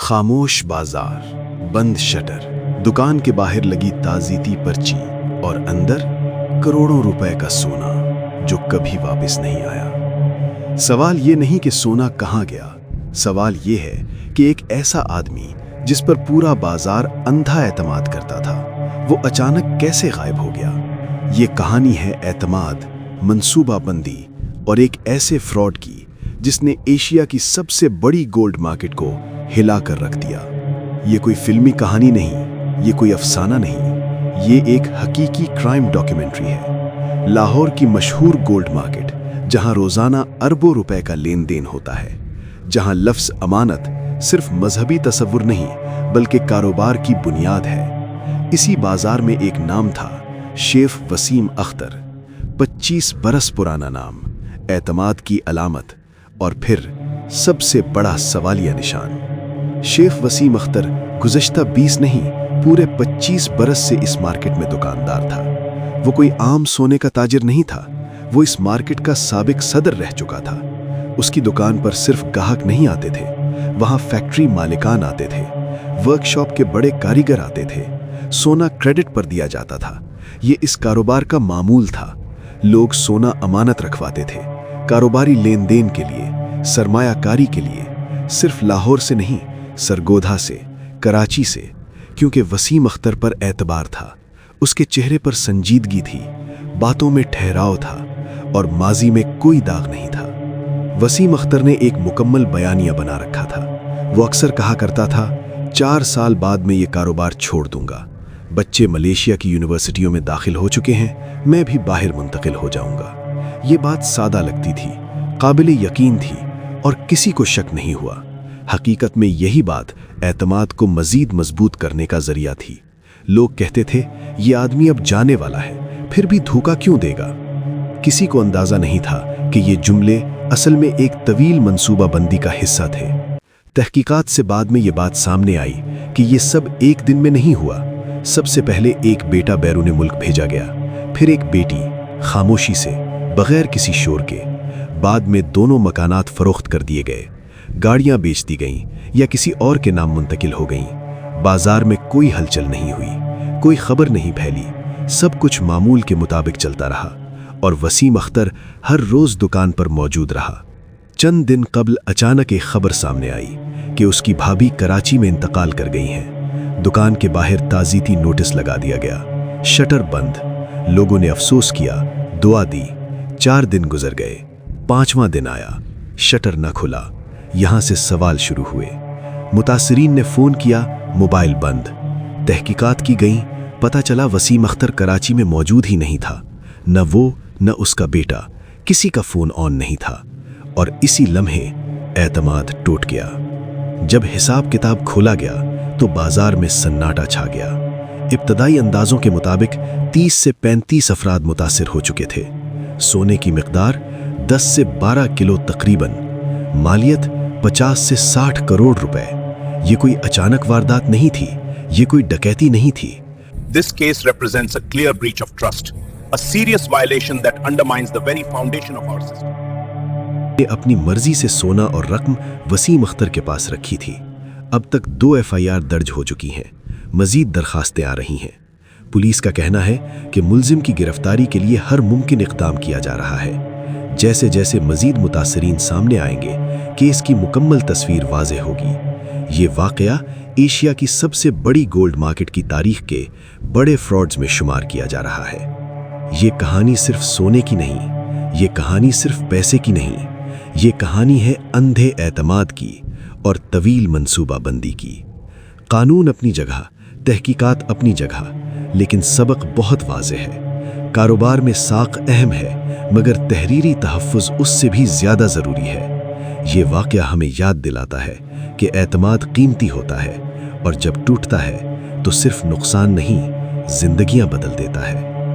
خاموش بازار، بند شٹر، دکان کے باہر لگی تعزیتی پرچی اور اندر کروڑوں روپے کا سونا جو کبھی واپس نہیں آیا۔ سوال یہ نہیں کہ سونا کہاں گیا، سوال یہ ہے کہ ایک ایسا آدمی جس پر پورا بازار اندھا اعتماد کرتا تھا، وہ اچانک کیسے غائب ہو گیا۔ یہ کہانی ہے اعتماد، منصوبہ بندی اور ایک ایسے فراڈ کی جس نے ایشیا کی سب سے بڑی گولڈ مارکیٹ کو ہلا کر رکھ دیا۔ یہ کوئی فلمی کہانی نہیں، یہ کوئی افسانہ نہیں، یہ ایک حقیقی کرائم ڈاکیومنٹری ہے۔ لاہور کی مشہور گولڈ مارکیٹ، جہاں روزانہ اربوں روپے کا لین دین ہوتا ہے، جہاں لفظ امانت صرف مذہبی تصور نہیں بلکہ کاروبار کی بنیاد ہے۔ اسی بازار میں ایک نام تھا، شیخ وسیم اختر، 25 برس پرانا نام، اعتماد کی علامت اور پھر سب سے بڑا سوالیہ نشان۔ شیخ وسیم اختر گزشتہ 20 نہیں، پورے 25 برس سے اس مارکیٹ میں دکاندار تھا۔ وہ کوئی عام سونے کا تاجر نہیں تھا، وہ اس مارکیٹ کا سابق صدر رہ چکا تھا۔ اس کی دکان پر صرف گاہک نہیں آتے تھے، وہاں فیکٹری مالکان آتے تھے، ورکشاپ کے بڑے کاریگر آتے تھے، سونا کریڈٹ پر دیا جاتا تھا۔ یہ اس کاروبار کا معمول تھا۔ لوگ سونا امانت رکھواتے تھے، کاروباری لین دین کے لیے، سرمایہ کاری کے لیے، صرف لاہور سے نہیں، سرگودھا سے، کراچی سے، کیونکہ وسیم اختر پر اعتبار تھا، اس کے چہرے پر سنجیدگی تھی، باتوں میں ٹھہراؤ تھا اور ماضی میں کوئی داغ نہیں تھا۔ وسیم اختر نے ایک مکمل بیانیہ بنا رکھا تھا۔ وہ اکثر کہا کرتا تھا، 4 سال بعد میں یہ کاروبار چھوڑ دوں گا، بچے ملیشیا کی یونیورسٹیوں میں داخل ہو چکے ہیں، میں بھی باہر منتقل ہو جاؤں گا۔ یہ بات سادہ لگتی تھی، قابل یقین تھی اور کسی کو شک نہیں ہوا۔ حقیقت میں یہی بات اعتماد کو مزید مضبوط کرنے کا ذریعہ تھی۔ لوگ کہتے تھے، یہ آدمی اب جانے والا ہے، پھر بھی دھوکا کیوں دے گا؟ کسی کو اندازہ نہیں تھا کہ یہ جملے اصل میں ایک طویل منصوبہ بندی کا حصہ تھے۔ تحقیقات سے بعد میں یہ بات سامنے آئی کہ یہ سب ایک دن میں نہیں ہوا۔ سب سے پہلے ایک بیٹا بیرون ملک بھیجا گیا، پھر ایک بیٹی، خاموشی سے، بغیر کسی شور کے۔ بعد میں دونوں مکانات فروخت کر دیے گئے، گاڑیاں بیچ دی گئیں یا کسی اور کے نام منتقل ہو گئیں۔ بازار میں کوئی ہلچل نہیں ہوئی، کوئی خبر نہیں پھیلی، سب کچھ معمول کے مطابق چلتا رہا اور وسیم اختر ہر روز دکان پر موجود رہا۔ چند دن قبل اچانک ایک خبر سامنے آئی کہ اس کی بھابھی کراچی میں انتقال کر گئی ہیں۔ دکان کے باہر تعزیتی نوٹس لگا دیا گیا، شٹر بند۔ لوگوں نے افسوس کیا، دعا دی۔ 4 دن گزر گئے، 5واں دن آیا، شٹر نہ کھلا۔ یہاں سے سوال شروع ہوئے۔ متاثرین نے فون کیا، موبائل بند۔ تحقیقات کی گئیں، پتہ چلا وسیم اختر کراچی میں موجود ہی نہیں تھا۔ نہ وہ نہ اس کا بیٹا، کسی کا فون آن نہیں تھا۔ اور اسی لمحے اعتماد ٹوٹ گیا۔ جب حساب کتاب کھولا گیا تو بازار میں سناٹا چھا گیا۔ ابتدائی اندازوں کے مطابق 30 سے 35 افراد متاثر ہو چکے تھے۔ سونے کی مقدار 10 سے 12 کلو تقریباً، مالیت 50 سے 60 کروڑ روپے۔ یہ کوئی اچانک واردات نہیں تھی، یہ کوئی ڈکیتی نہیں تھی۔ This case represents a clear breach of trust, a serious violation that undermines the very foundation of our system. نے اپنی مرضی سے سونا اور رقم وسیم اختر کے پاس رکھی تھی۔ اب تک 2 FIR درج ہو چکی ہیں، مزید درخواستیں آ رہی ہیں۔ پولیس کا کہنا ہے کہ ملزم کی گرفتاری کے لیے ہر ممکن اقدام کیا جا رہا ہے۔ جیسے جیسے مزید متاثرین سامنے آئیں گے، کیس کی مکمل تصویر واضح ہوگی۔ یہ واقعہ ایشیا کی سب سے بڑی گولڈ مارکیٹ کی تاریخ کے بڑے فراڈز میں شمار کیا جا رہا ہے۔ یہ کہانی صرف سونے کی نہیں، یہ کہانی صرف پیسے کی نہیں، یہ کہانی ہے اندھے اعتماد کی اور طویل منصوبہ بندی کی۔ قانون اپنی جگہ، تحقیقات اپنی جگہ، لیکن سبق بہت واضح ہے۔ کاروبار میں ساکھ اہم ہے، مگر تحریری تحفظ اس سے بھی زیادہ ضروری ہے۔ یہ واقعہ ہمیں یاد دلاتا ہے کہ اعتماد قیمتی ہوتا ہے، اور جب ٹوٹتا ہے تو صرف نقصان نہیں، زندگیاں بدل دیتا ہے۔